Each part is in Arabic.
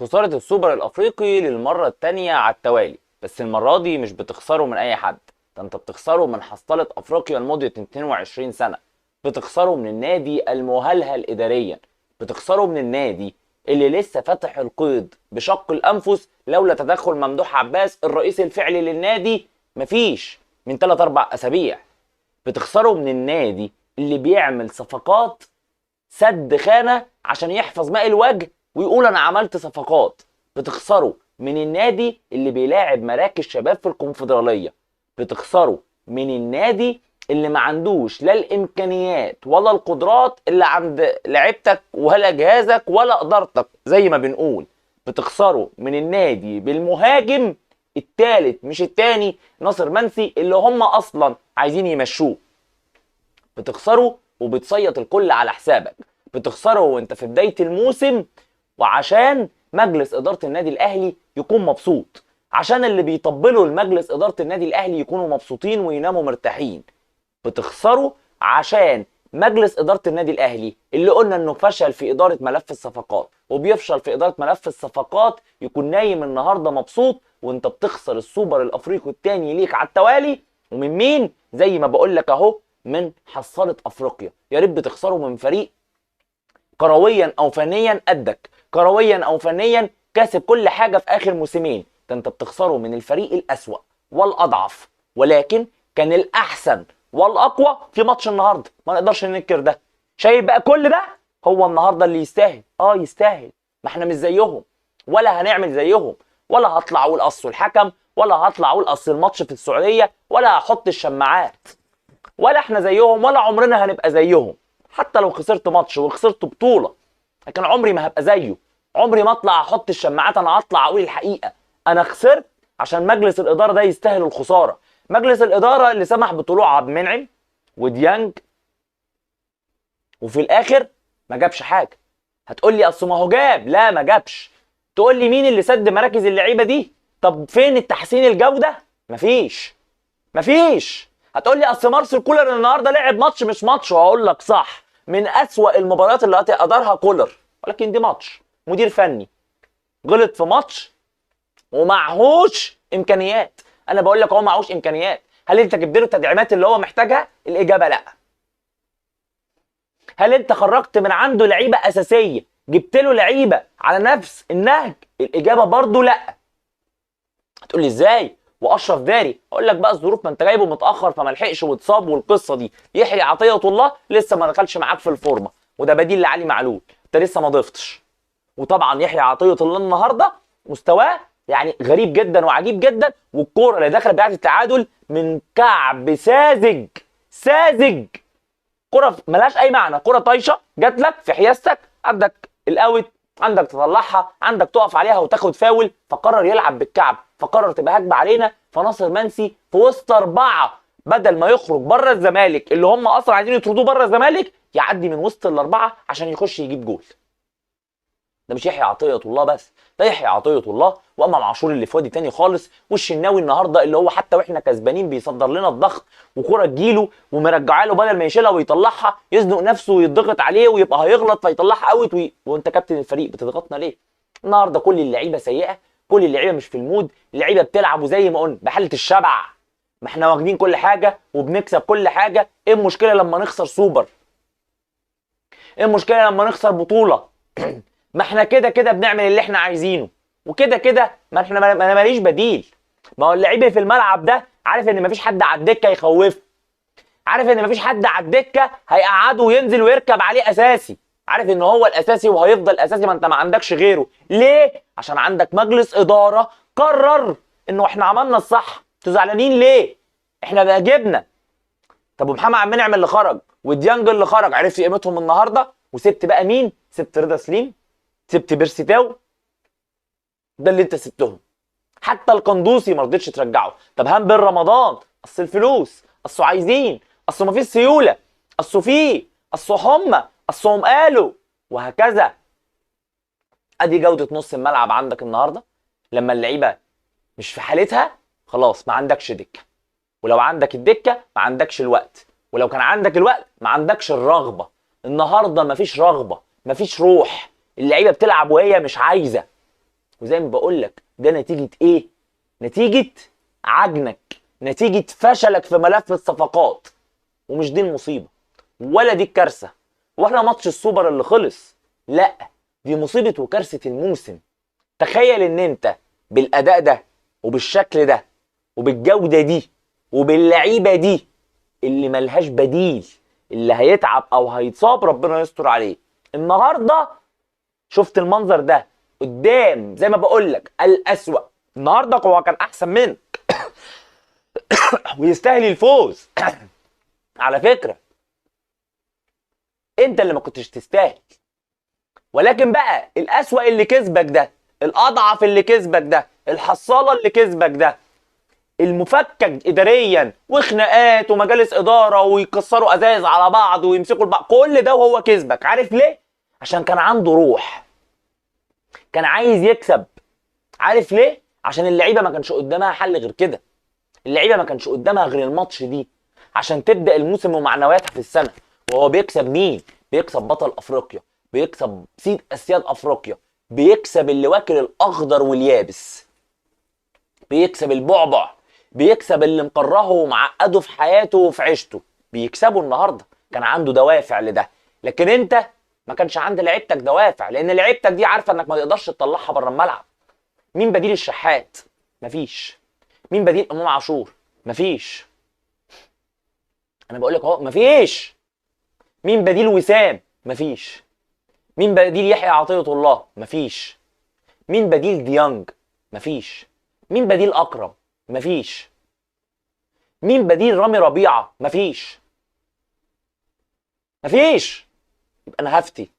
خسارة السوبر الأفريقي للمرة التانية على التوالي، بس المرة دي مش بتخسره من أي حد، ده أنت بتخسره من حصالة أفريقيا لمدة 22 سنة، بتخسره من النادي المهلهل إداريا، بتخسره من النادي اللي لسه فاتح القيد بشق الأنفس لولا تدخل ممدوح عباس الرئيس الفعلي للنادي مفيش من 3-4 أسابيع، بتخسره من النادي اللي بيعمل صفقات سد خانة عشان يحفظ ماء الوجه ويقول انا عملت صفقات، بتخسروا من النادي اللي بيلاعب مراكز شباب في الكونفدرالية، بتخسروا من النادي اللي ما عندوش لا الامكانيات ولا القدرات اللي عند لعيبتك ولا جهازك ولا ادارتك زي ما بنقول، بتخسروا من النادي بالمهاجم التالت مش التاني ناصر منسي اللي هم اصلا عايزين يمشوه، بتخسروا وبتصيط الكل على حسابك، بتخسروا وانت في بداية الموسم وعشان مجلس إدارة النادي الأهلي يكون مبسوط، عشان اللي بيطبلوا لمجلس إدارة النادي الأهلي يكونوا مبسوطين ويناموا مرتاحين، بتخسروا عشان مجلس إدارة النادي الأهلي اللي قلنا إنه فشل في إدارة ملف الصفقات وبيفشل في إدارة ملف الصفقات يكون نايم النهاردة مبسوط وانت بتخسر السوبر الأفريقي التاني ليك على التوالي. ومن مين؟ زي ما بقول لك أهو، من حصالة أفريقيا. يا ريت بتخسروا من فريق كرويا أو فنيا قدك، كرويا أو فنيا كاسب كل حاجة في آخر موسمين، ده انت بتخسروا من الفريق الأسوأ والأضعف، ولكن كان الأحسن والأقوى في ماتش النهاردة، ما نقدرش ننكر ده. شايف بقى كل ده؟ هو النهاردة اللي يستاهل، يستاهل، ما احنا مش زيهم ولا هنعمل زيهم، ولا هطلع اقول اصل الحكم، ولا هطلع اقول اصل الماتش في السعودية، ولا هحط الشماعات، ولا احنا زيهم ولا عمرنا هنبقى زيهم، حتى لو خسرت ماتش وخسرت بطولة، لكن عمري ما هبقى زيه، عمري ما اطلع احط الشماعات، انا هطلع اقول الحقيقة، انا خسرت عشان مجلس الادارة ده يستاهل الخسارة، مجلس الادارة اللي سمح بطلوع عبد المنعم وديانج وفي الاخر ما جابش حاجة. هتقول لي اصل ما هو جاب، لا ما جابش. تقول لي مين اللي سد مراكز اللعيبة دي؟ طب فين التحسين الجودة؟ مفيش. هتقول لي اصل مارسيل كولر النهارده لعب ماتش مش ماتش، وهقول لك صح، من اسوأ المباريات اللي ادارها كولر، ولكن دي ماتش، مدير فني غلط في ماتش ومعهوش امكانيات. انا بقول لك هو معهوش امكانيات، هل انت جبت له التدعيمات اللي هو محتاجها؟ الاجابه لا. هل انت خرجت من عنده لعيبه اساسيه جبت له لعيبه على نفس النهج؟ الاجابه برضو لا. هتقول لي ازاي واشرف داري؟ اقول لك بقى الظروف، ما انت جايبه متاخر فما لحقش واتصاب، والقصه دي. يحيى عطيه الله لسه ما دخلش معاك في الفورمه، وده بديل لعلي معلول، انت لسه ما ضفتش. وطبعا يحيى عطيه الله النهارده مستواه يعني غريب جدا وعجيب جدا، والكوره اللي دخلت بتاعت التعادل من كعب ساذج، كوره ملهاش اي معنى، كوره طايشه جات لك في حيازتك، عندك الاوت، عندك تطلعها، عندك تقف عليها وتاخد فاول، فقرر يلعب بالكعب، فقرر تبقى هجمه علينا، فناصر منسي في وسط 4 بدل ما يخرج بره الزمالك اللي هم اصلا عايزين يطردوه بره الزمالك، يعدي من وسط ال4 عشان يخش يجيب جول. ده مش يحيى عطيه الله بس، ده يحيى عطيه الله وامام عاشور اللي في وادي تاني خالص، والشناوي النهارده اللي هو حتى واحنا كسبانين بيصدر لنا الضغط، وكره تجيله ومرجعها له بدل ما يشيلها ويطلعها يزنق نفسه ويضغط عليه ويبقى هيغلط فيطلعها اوت وانت كابتن الفريق بتضغطنا ليه؟ النهارده كل اللعيبه سيئه، كل اللعيبه مش في المود، اللعيبه بتلعب وزي ما قلنا بحاله الشبع، ما احنا واخدين كل حاجه وبنكسب كل حاجه، ايه المشكله لما نخسر سوبر؟ ايه المشكله لما نخسر بطوله؟ ما احنا كده بنعمل اللي احنا عايزينه، وكده ما احنا انا ماليش بديل. ما هو اللعيب في الملعب ده عارف ان مفيش حد على الدكه يخوفه، عارف ان مفيش حد على الدكه هيقعده وينزل ويركب عليه اساسي، عارف ان هو الاساسي وهيفضل اساسي، ما انت ما عندكش غيره. ليه؟ عشان عندك مجلس اداره قرر انه احنا عملنا الصح. انتوا زعلانين ليه؟ احنا بقى جبنا. طب ومحمد عبد المنعم اللي خرج وديانج اللي خرج عرفت قيمتهم النهارده، وسبت بقى مين؟ سبت رضا سليم، سبت بيرسيتاو، ده اللي انت سبتهم. حتى القندوسي ما رضيتش ترجعه. طب هان بن رمضان، اصل الفلوس، اصل عايزين، اصل ما فيش سيوله، اصل فيه، اصل هم، اصل هم قالوا، وهكذا. ادي جوده نص الملعب عندك النهارده. لما اللعيبه مش في حالتها خلاص ما عندكش دكه، ولو عندك الدكه ما عندكش الوقت، ولو كان عندك الوقت ما عندكش الرغبه. النهارده ما فيش رغبه، ما فيش روح، اللعيبه بتلعب وهي مش عايزه. وزي ما بقول لك ده نتيجه ايه؟ نتيجه عجنك، نتيجه فشلك في ملف الصفقات. ومش دي المصيبه ولا دي الكارثه ولا ماتش السوبر اللي خلص، لا، دي مصيبه وكارثه الموسم. تخيل ان انت بالاداء ده وبالشكل ده وبالجوده دي وباللعيبه دي اللي ملهاش بديل، اللي هيتعب او هيتصاب ربنا يستر عليه، النهارده شفت المنظر ده قدام زي ما بقول لك الاسوأ. النهارده هو كان احسن منك ويستاهل الفوز على فكره انت اللي ما كنتش تستاهل، ولكن بقى الاسوأ اللي كسبك ده، الاضعف اللي كسبك ده، الحصاله اللي كسبك ده، المفكك اداريا وخناقات ومجالس اداره ويكسروا ازايز على بعض ويمسكوا البعض، كل ده وهو كسبك. عارف ليه؟ عشان كان عنده روح، كان عايز يكسب. عارف ليه؟ عشان اللعيبه ما كانش قدامها حل غير كده، اللعيبه ما كانش قدامها غير الماتش دي عشان تبدا الموسم ومعنوياتها في السنه. وهو بيكسب مين؟ بيكسب بطل افريقيا، بيكسب سيد اسياد افريقيا، بيكسب اللي واكل الاخضر واليابس، بيكسب البعبع، بيكسب اللي مكرهه ومعقده في حياته وفي عيشته، بيكسبه النهارده. كان عنده دوافع لده، لكن انت ما كانش عند لعيبتك دوافع، لان لعيبتك دي عارفه انك ما تقدرش تطلعها بره الملعب. مين بديل الشحات؟ مفيش. مين بديل امام عاشور؟ مفيش. انا بقول لك اهو مفيش. مين بديل وسام؟ مفيش. مين بديل يحيى عطية الله؟ مفيش. مين بديل ديانج؟ مفيش. مين بديل اكرم؟ مفيش. مين بديل رامي ربيعه؟ مفيش. مفيش. يبقى انا هفتي.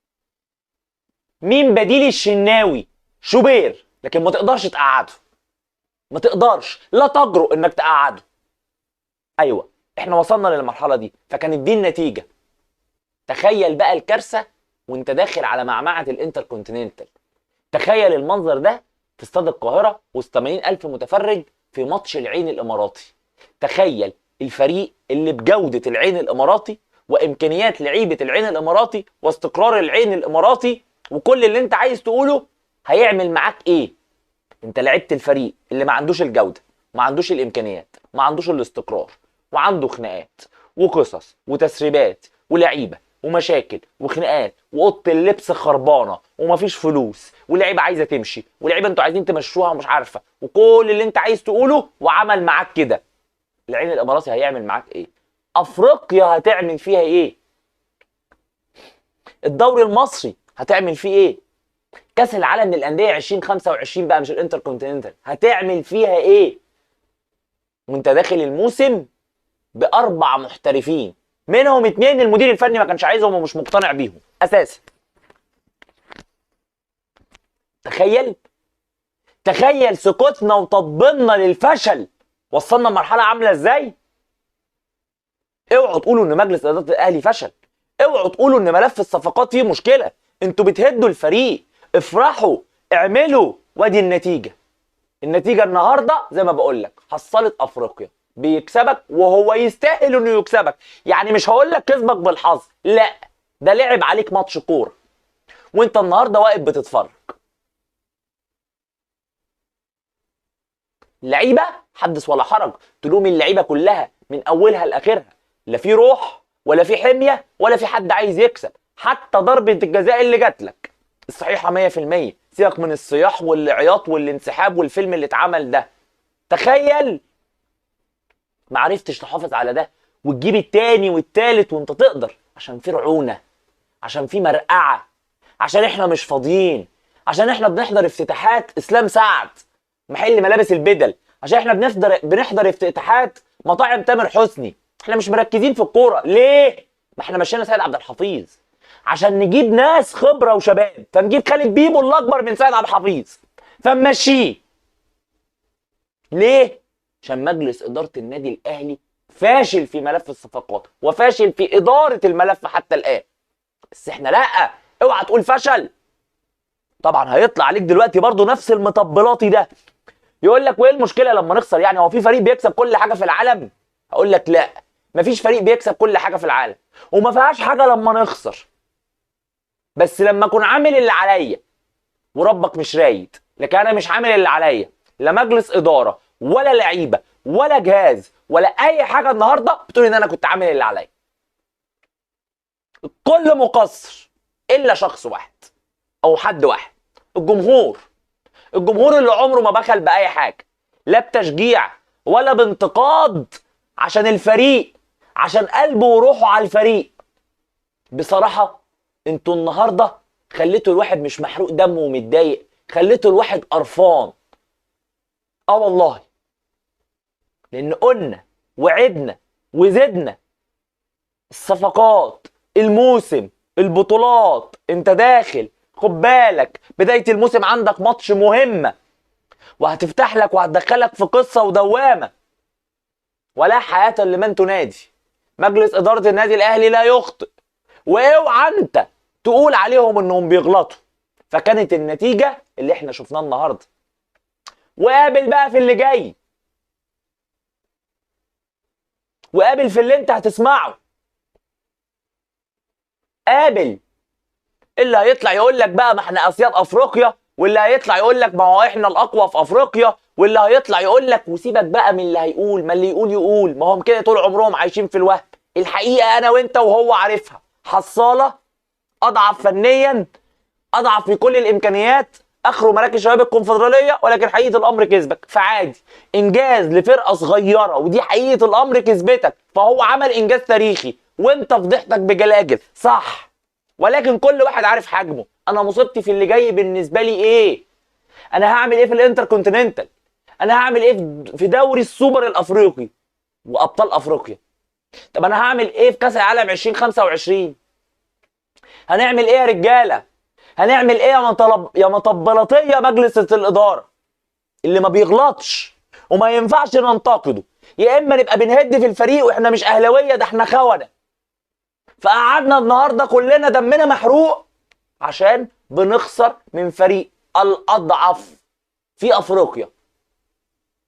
مين بديل الشناوي؟ شوبير، لكن ما تقدرش تقعده، ما تقدرش، لا تجرؤ انك تقعده. ايوه احنا وصلنا للمرحله دي، فكانت دي النتيجه. تخيل بقى الكارثه وانت داخل على معمعه الانتركونتيننتال. تخيل المنظر ده في استاد القاهره وسط 80,000 متفرج في ماتش العين الاماراتي. تخيل الفريق اللي بجوده العين الاماراتي وامكانيات لعيبه العين الاماراتي واستقرار العين الاماراتي وكل اللي انت عايز تقوله هيعمل معاك ايه. انت لعبت الفريق اللي ما عندوش الجوده، ما عندوش الامكانيات، ما عندوش الاستقرار، وعنده خناقات وقصص وتسريبات ولعيبه ومشاكل وخناقات واوضه اللبس خربانه ومفيش فلوس ولعيبه عايزه تمشي ولعيبه انتوا عايزين تمشوها ومش عارفه وكل اللي انت عايز تقوله، وعمل معاك كده. العين الاماراتي هيعمل معاك ايه؟ افريقيا هتعمل فيها ايه؟ الدوري المصري هتعمل فيه ايه؟ كاس العالم للانديه 2025 بقى مش الانتركونتيننتال هتعمل فيها ايه؟ وانت داخل الموسم باربع محترفين، منهم 2 المدير الفني ما كانش عايزهم ومش مقتنع بيهم اساسا. تخيل، تخيل سكوتنا وتطبيلنا للفشل وصلنا لمرحله عامله ازاي. اوعوا تقولوا ان مجلس اداره الاهلي فشل، اوعوا تقولوا ان ملف الصفقات فيه مشكله، انتوا بتهدوا الفريق. افرحوا، اعملوا، وادي النتيجه. النتيجه النهارده زي ما بقول لك حصلت افريقيا، بيكسبك وهو يستاهل انه يكسبك. يعني مش هقول لك كسبك بالحظ، لا، ده لعب عليك ماتش كوره وانت النهارده واقف بتتفرج. اللعيبه حدث ولا حرج، تلوم اللعيبه كلها من اولها لاخرها، لا في روح ولا في حميه ولا في حد عايز يكسب. حتى ضربه الجزاء اللي جات لك الصحيحه 100%، سيبك من الصياح والعياط والانسحاب والفيلم اللي اتعمل ده. تخيل ما عرفتش تحافظ على ده وتجيب التاني والتالت وانت تقدر، عشان في رعونه، عشان في مرقعه، عشان احنا مش فاضيين، عشان احنا بنحضر افتتاحات اسلام سعد محل ملابس البدل، عشان احنا بنحضر افتتاحات مطاعم تامر حسني. احنا مش مركزين في الكوره ليه؟ ما احنا مشينا سيد عبد الحفيظ عشان نجيب ناس خبره وشباب، فنجيب خالد بيبو اللي اكبر من سيد عبد الحفيظ فنمشيه. ليه؟ عشان مجلس اداره النادي الاهلي فاشل في ملف الصفقات وفاشل في اداره الملف حتى الان. بس احنا لا، اوعى تقول فشل. طبعا هيطلع عليك دلوقتي برضو نفس المطبلاتي ده يقول لك وايه المشكله لما نخسر؟ يعني هو في فريق بيكسب كل حاجه في العالم؟ هقول لك لا، مفيش فريق بيكسب كل حاجه في العالم، وما فيهاش حاجه لما نخسر. بس لما اكون عامل اللي عليا وربك مش رايد لكن انا مش عامل اللي عليا، لا مجلس اداره ولا لعيبه ولا جهاز ولا اي حاجه النهارده بتقول ان انا كنت عامل اللي عليا. الكل مقصر الا شخص واحد او حد واحد، الجمهور. الجمهور اللي عمره ما بخل باي حاجه، لا بتشجيع ولا بانتقاد، عشان الفريق، عشان قلبه وروحه على الفريق. بصراحه انتوا النهارده خليتوا الواحد مش محروق دمه ومتضايق، خليتوا الواحد قرفان. اه والله، لان قلنا وعدنا وزدنا. الصفقات، الموسم، البطولات، انت داخل خد بالك بداية الموسم عندك ماتش مهمة وهتفتح لك وهتدخلك في قصة ودوامة. ولا حياة لمن تنادي. مجلس إدارة النادي الأهلي لا يخطئ، واوعى انت تقول عليهم انهم بيغلطوا. فكانت النتيجة اللي احنا شفناه النهاردة. وقابل بقى في اللي جاي، وقابل في اللي انت هتسمعه. قابل اللي هيطلع يقول لك بقى ما احنا اسياد افريقيا، واللي هيطلع يقول لك ما هو احنا الاقوى في افريقيا، واللي هيطلع يقول لك، وسيبك بقى من اللي هيقول، ما اللي يقول ما هم كده طول عمرهم عايشين في الوهم. الحقيقه انا وانت وهو عارفها، حصاله اضعف فنيا، اضعف في كل الامكانيات، اخره مراكز شباب الكونفدراليه، ولكن حقيقه الامر كسبك. فعادي، انجاز لفرقه صغيره ودي حقيقه الامر كسبتك، فهو عمل انجاز تاريخي وانت فضحتك بجلاجل، صح. ولكن كل واحد عارف حجمه. انا مصيبتي في اللي جاي بالنسبه لي ايه؟ انا هعمل ايه في الانتر كونتيننتال؟ انا هعمل ايه في دوري السوبر الافريقي وابطال افريقيا؟ طب انا هعمل ايه في كاس العالم 2025؟ هنعمل ايه يا رجاله؟ هنعمل ايه يا مطبلاتيه مجلس الاداره اللي ما بيغلطش وما ينفعش ننتقده؟ يا اما نبقى بنهد في الفريق واحنا مش اهلاويه، ده احنا خونه. فقعدنا النهارده كلنا دمنا محروق عشان بنخسر من فريق الاضعف في افريقيا،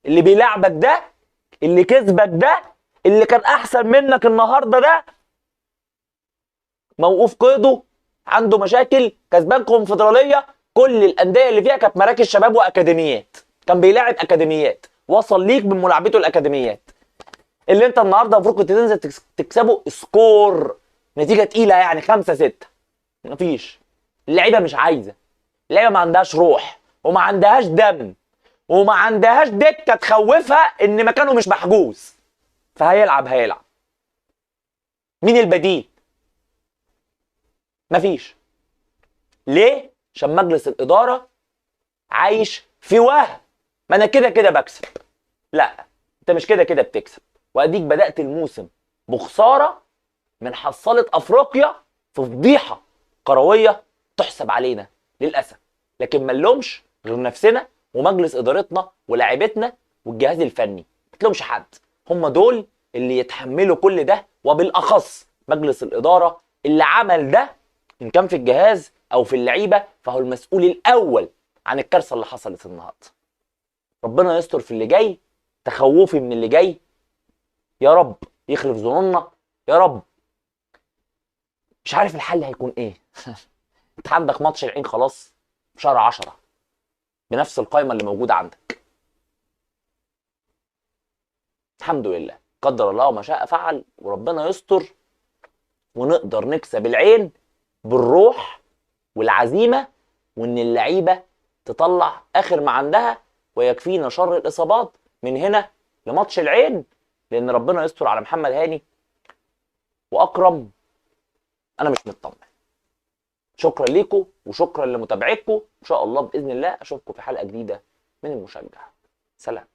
اللي بيلعبك ده، اللي كسبك ده، اللي كان احسن منك النهارده ده، موقوف قيده، عنده مشاكل، كسبان كونفدراليه، كل الانديه اللي فيها كانت مراكز شباب واكاديميات، كان بيلاعب اكاديميات، وصل ليك من ملاعبته الاكاديميات. اللي انت النهارده المفروض كنت تنزل تكسبه سكور، نتيجه تقيله يعني 5-6. مفيش. اللعيبه مش عايزه، اللعيبه ما عندهاش روح وما عندهاش دم وما عندهاش دكه تخوفها ان مكانه مش محجوز. هيلعب. مين البديل؟ مفيش. ليه؟ عشان مجلس الاداره عايش في وهم، ما انا كده كده بكسب. لا، انت مش كده كده بتكسب، واديك بدات الموسم بخساره من حصاله افريقيا، في فضيحه كرويه تحسب علينا للاسف. لكن ما نلومش غير نفسنا ومجلس ادارتنا ولاعيبتنا والجهاز الفني، ما تلومش حد. هم دول اللي يتحملوا كل ده، وبالاخص مجلس الاداره اللي عمل ده، ان كان في الجهاز او في اللعيبه فهو المسؤول الاول عن الكارثه اللي حصلت النهارده. ربنا يستر في اللي جاي، تخوفي من اللي جاي. يا رب يخلف ظنوننا، يا رب. مش عارف الحل هيكون ايه. انت عندك ماتش العين خلاص في شهر 10 بنفس القائمه اللي موجوده عندك. الحمد لله، قدر الله وما شاء فعل، وربنا يستر ونقدر نكسب العين بالروح والعزيمه، وان اللعيبه تطلع اخر ما عندها، ويكفينا شر الاصابات من هنا لماتش العين، لان ربنا يستر على محمد هاني واكرم. انا مش مطمن. شكرا ليكم وشكرا لمتابعتكم، ان شاء الله باذن الله اشوفكم في حلقه جديده من المشجع. سلام.